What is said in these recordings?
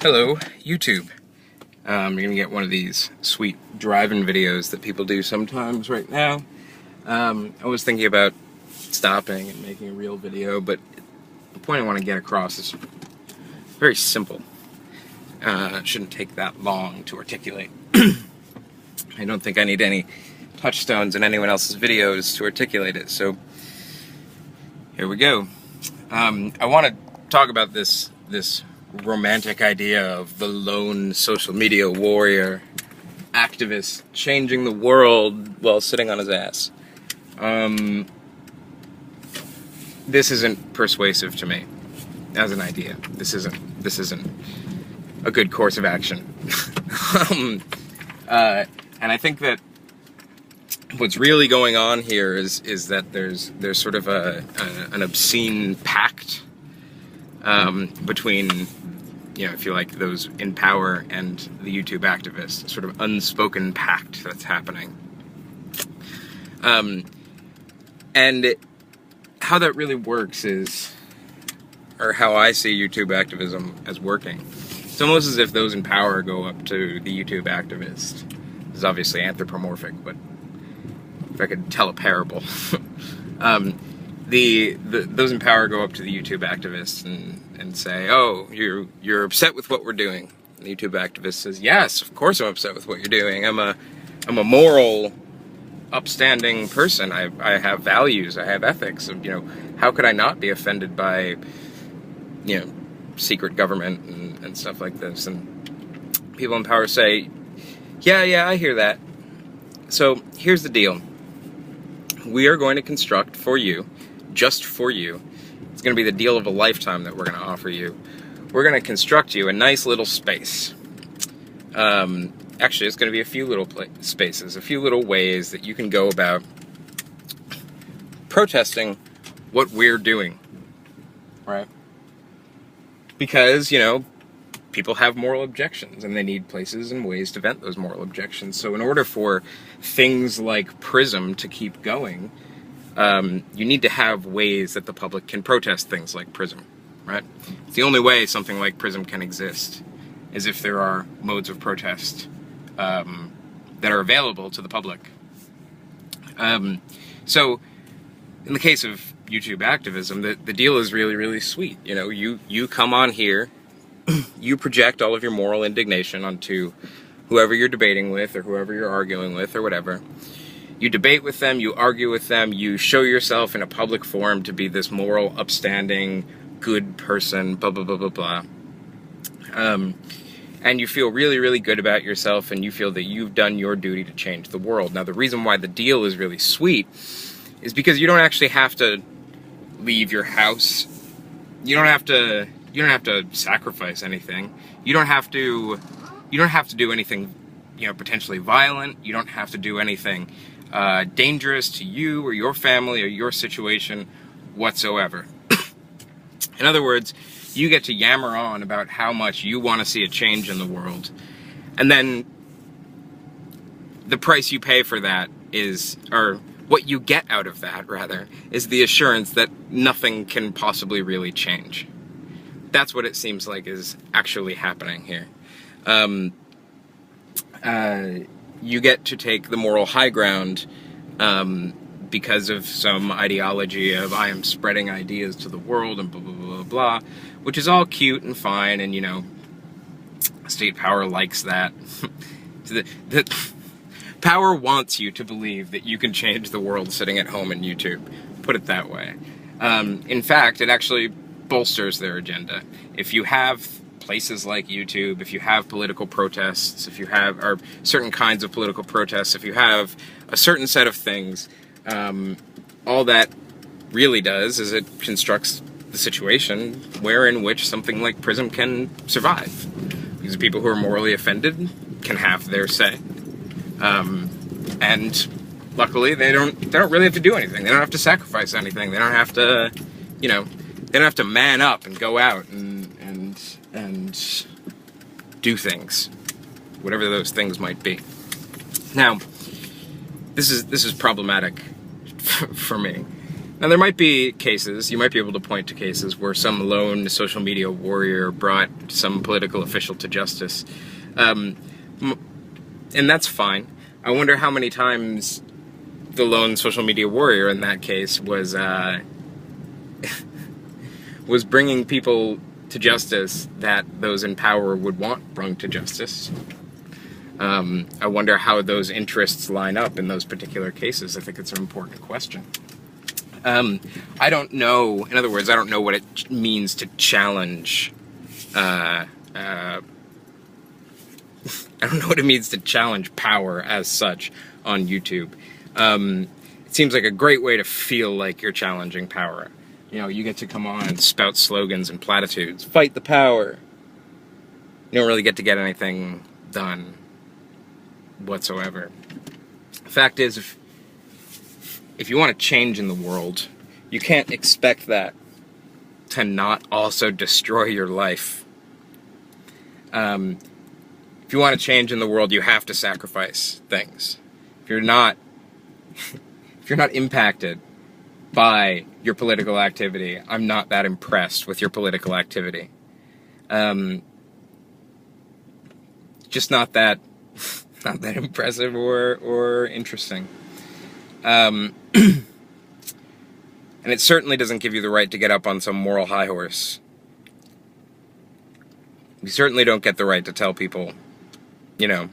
Hello, YouTube. You're gonna get one of these sweet driving videos that people do sometimes right now. I was thinking about stopping and making a real video, but the point I want to get across is very simple. It shouldn't take that long to articulate. I don't think I need any touchstones in anyone else's videos to articulate it, so here we go. I want to talk about this romantic idea of the lone social media warrior activist changing the world while sitting on his ass. This isn't persuasive to me as an idea. This isn't a good course of action. And I think that what's really going on here is that there's sort of an obscene pact between, if you like, those in power and the YouTube activists, a sort of unspoken pact that's happening. And how that really works is, or how I see YouTube activism as working, it's almost as if those in power go up to the YouTube activist. This is obviously anthropomorphic, but if I could tell a parable. Those in power go up to the YouTube activists and say, "Oh, you're upset with what we're doing." And the YouTube activist says, "Yes, of course I'm upset with what you're doing. I'm a moral, upstanding person. I have values. I have ethics. How could I not be offended by, secret government and stuff like this?" And people in power say, "Yeah, I hear that. So here's the deal. We are going to construct for you, just for you, it's going to be the deal of a lifetime that we're going to offer you. We're going to construct you a nice little space. Actually, it's going to be a few little spaces, a few little ways that you can go about protesting what we're doing, right? Because, people have moral objections, and they need places and ways to vent those moral objections. So in order for things like Prism to keep going, you need to have ways that the public can protest things like Prism, right? It's the only way something like Prism can exist, is if there are modes of protest that are available to the public. So in the case of YouTube activism, the deal is really, really sweet. You come on here, you project all of your moral indignation onto whoever you're debating with or whoever you're arguing with or whatever. You debate with them, you argue with them, you show yourself in a public forum to be this moral, upstanding, good person, blah, blah, blah, blah, blah. And you feel really, really good about yourself, and you feel that you've done your duty to change the world. Now, the reason why the deal is really sweet is because you don't actually have to leave your house. You don't have to sacrifice anything. You don't have to do anything, potentially violent. You don't have to do anything dangerous to you or your family or your situation whatsoever. In other words, you get to yammer on about how much you want to see a change in the world, and then the price you pay for that or what you get out of that, rather, is the assurance that nothing can possibly really change. That's what it seems like is actually happening here. You get to take the moral high ground because of some ideology of I am spreading ideas to the world and blah, blah, blah, blah, which is all cute and fine, and, state power likes that. the power wants you to believe that you can change the world sitting at home in YouTube. Put it that way. In fact, it actually bolsters their agenda. If you have places like YouTube, if you have political protests, if you have certain kinds of political protests, if you have a certain set of things, all that really does is it constructs the situation wherein which something like Prism can survive. Because people who are morally offended can have their say. And luckily they don't really have to do anything. They don't have to sacrifice anything. They don't have to, they don't have to man up and go out and do things, whatever those things might be. Now, this is problematic for me, Now, there might be cases, you might be able to point to cases where some lone social media warrior brought some political official to justice. And that's fine. I wonder how many times the lone social media warrior in that case was was bringing people to justice that those in power would want brought to justice. I wonder how those interests line up in those particular cases. I think it's an important question. I don't know, in other words, I don't know what it means to challenge, I don't know what it means to challenge power as such on YouTube. It seems like a great way to feel like you're challenging power. You know, you get to come on and spout slogans and platitudes. Fight the power. You don't really get to get anything done whatsoever. The fact is, if you want to change in the world, you can't expect that to not also destroy your life. If you want to change in the world, you have to sacrifice things. If you're not impacted by your political activity, I'm not that impressed with your political activity. Just not that impressive or interesting. And it certainly doesn't give you the right to get up on some moral high horse. You certainly don't get the right to tell people, you know,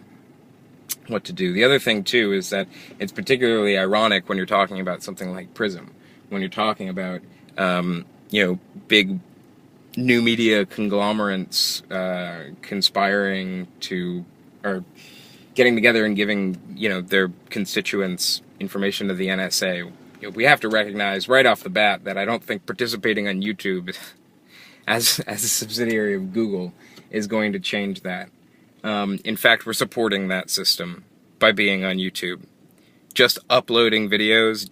what to do. The other thing, too, is that it's particularly ironic when you're talking about something like PRISM, when you're talking about, you know, big new media conglomerates conspiring to, or getting together and giving, you know, their constituents information to the NSA. You know, we have to recognize right off the bat that I don't think participating on YouTube as a subsidiary of Google is going to change that. In fact, we're supporting that system by being on YouTube. Just uploading videos,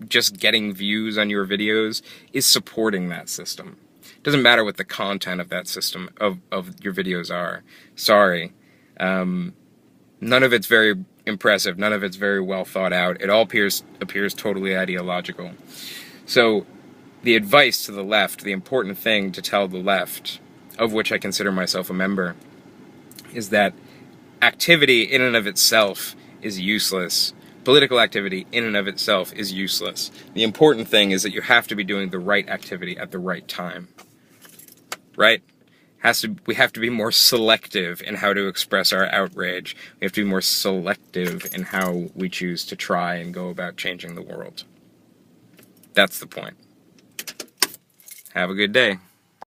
just getting views on your videos is supporting that system. It doesn't matter what the content of that system, of your videos are. Sorry. None of it's very impressive. None of it's very well thought out. It all appears totally ideological. So, the advice to the left, the important thing to tell the left, of which I consider myself a member, is that activity in and of itself is useless. Political activity in and of itself is useless. The important thing is that you have to be doing the right activity at the right time. Right? We have to be more selective in how to express our outrage. We have to be more selective in how we choose to try and go about changing the world. That's the point. Have a good day.